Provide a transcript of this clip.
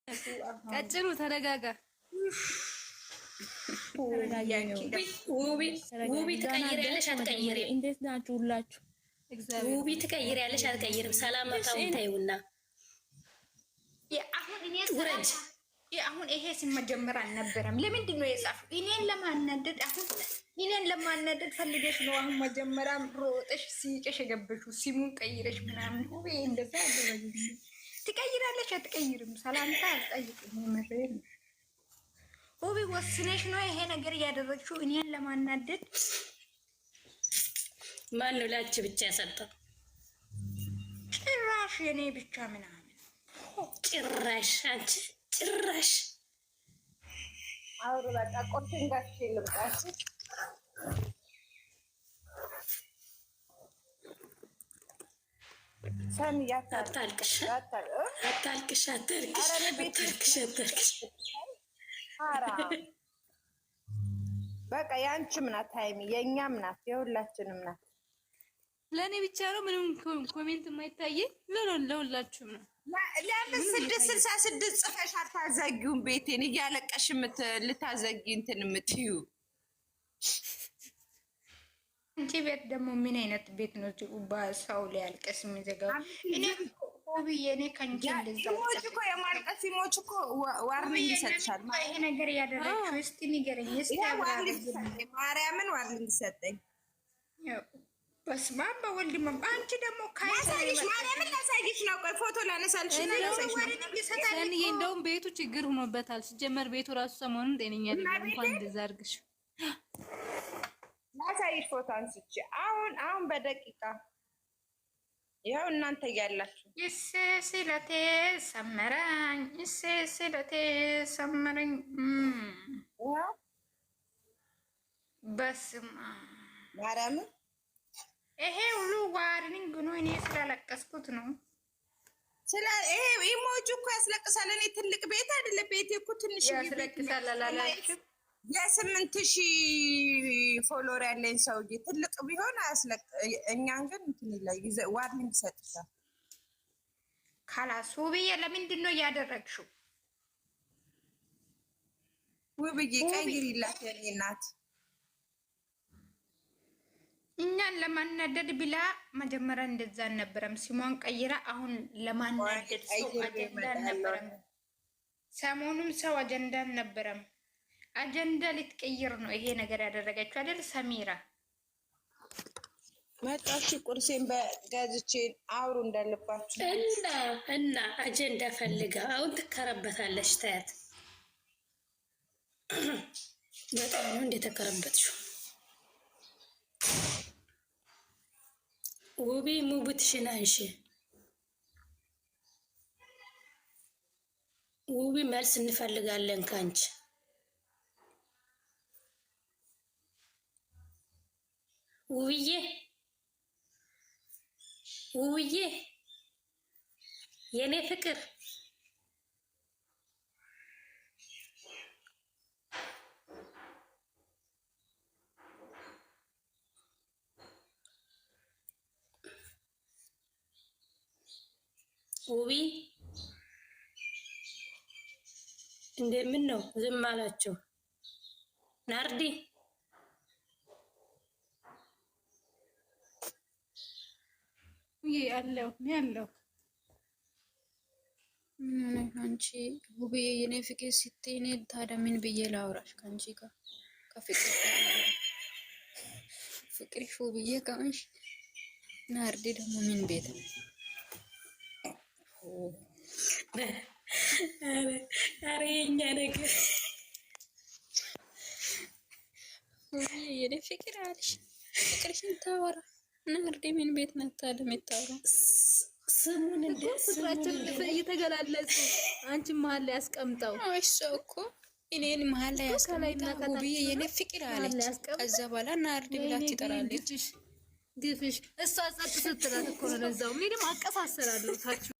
ቀጭኑ ተረጋጋ። ውቢ ትቀይሪያለሽ አትቀይሪም? እንዴት ናችሁ ሁላችሁ? ውቢ ትቀይሪያለሽ አትቀይሪም? ሰላም መጣውን ታዩና አሁን ይሄ ሲመጀመር አልነበረም። ለምንድን ነው የጻፈው? እኔን ለማናደድ እኔን ለማናደድ ፈልገሽ ነው። አሁን መጀመሪያ ሮጠሽ ሲጨሽ የገበሽው ሲሙን ቀይረሽ ምናምን ወይ እንደዛ አደረግ። ትቀይራለሽ አትቀይርም? ሰላምታ አልጠይቅም። የምሬን ነው። ውቢ ወስነሽ ነው ይሄ ነገር እያደረግሽው እኔን ለማናደድ። ማን ነው ላንቺ ብቻ ያሰጠው? ጭራሽ የኔ ብቻ ምናምን ጭራሽ አንቺ ጭራሽ አውሩ በቃ ቆርጥን ጋር ልምጣሽ። ሰን አታልቅሽ አታልቅሽ አታልቅሽ አታልቅሽ። ኧረ በቃ ያንቺም ናት ሃይሚ፣ የእኛም ናት፣ የሁላችንም ናት። ለእኔ ብቻ ነው ምንም ኮሜንት የማይታየኝ? ለሁላችሁም ነው። ለምን 666 ጽፈሽ አታዘጊውን? ቤቴን እያለቀሽ ልታዘጊ እንትን የምትዩ አንቺ ቤት ደግሞ ምን አይነት ቤት ነው? ሰው ሊያልቀስ የሚዘጋው? እኔ እኔ ከንቺ ሲሞች እኮ የማልቀስ ሲሞች እኮ ዋርኒንግ ይሰጥሻል። ይሄ ነገር ያደረግሽው እስቲ ንገረኝ። ማርያምን ዋርኒንግ ሰጠኝ። በስመ አብ በወልድ አንቺ ደግሞ ካይሳይሽ ማርያምን ላሳይሽ ነው። ቆይ ፎቶ ላነሳልሽ ነው። ሰንዬ እንደውም ቤቱ ችግር ሆኖበታል። ሲጀመር ቤቱ ራሱ ሰሞኑን ጤነኛ አይደለም። እንኳን እንደዛ አድርግሽ ላሳይሽ ፎቶ አንስቼ አሁን በደቂቃ ያው እናንተ ያላችሁ ስለቴ ሰመረኝ ስለቴ ሰመረኝ። በስመ አብ ማርያምን ይሄ ሁሉ ዋርኒንግ ነው። እኔ ስላለቀስኩት ነው። ይሄ ኢሞጂ እኮ ያስለቅሳል። እኔ ትልቅ ቤት አይደለ ቤቴ እኮ ትንሽ ያስለቅሳል አላላችሁ? የ8000 ፎሎወር ያለኝ ሰውዬ ትልቅ ቢሆን እኛን ግን እንትን ይላል። ዋርኒንግ ይሰጥሻል። ካላስ ውብዬ ለምንድን ነው እያደረግሽው? ውብዬ ቀይሪላት የኔ እናት። እኛን ለማናደድ ብላ መጀመሪያ እንደዛ አልነበረም። ሲሞን ቀይራ አሁን ለማናደድ ሰው አጀንዳ አልነበረም። ሰሞኑን ሰው አጀንዳ አልነበረም። አጀንዳ ልትቀይር ነው ይሄ ነገር ያደረገችው አይደል? ሰሚራ መጣች። ቁርሴን በጋዝቼ አውሩ እንዳለባችሁ እና አጀንዳ ፈልጋ አሁን ትከረበታለች። ታያት በጣም ነው እንደተከረበትሽው። ውቢ ሙቡትሽን አንሺ። ውቢ መልስ እንፈልጋለን ካንቺ። ውብዬ የኔ ፍቅር ውቢ እንደምን ነው ዝም አላችሁ? ናርዲ ያለው ምን አንቺ ውብዬ የኔ ፍቅር ስትይ እኔ ታዲያ ምን ብዬ ላውራሽ ከአንቺ ጋር? ከፍቅር ፍቅርሽ ውብዬ ከሆንሽ ናርዲ ደግሞ ምን ቤት ነው? ኧረ የእኛ ነገር ውብዬ የኔ ፍቅር አለሽ ፍቅርሽን ታወራ ናርዲ ምን ቤት ናት የምታወራ? ስሙን ፍቅራችን እየተገላለጹ አንቺ መሀል ላይ ያስቀምጠው። እሱ እኮ እኔን መሀል ላይ ያስቀምጠው ውብዬ የኔ ፍቅር አለች። ከዛ በኋላ ናርዲ ብላ ትጠራለች። ግፍሽ እሷ ጸጥ ስትላት እኮ ነው። ለዛው ምንም አቀሳሰራለሁ ታችሁ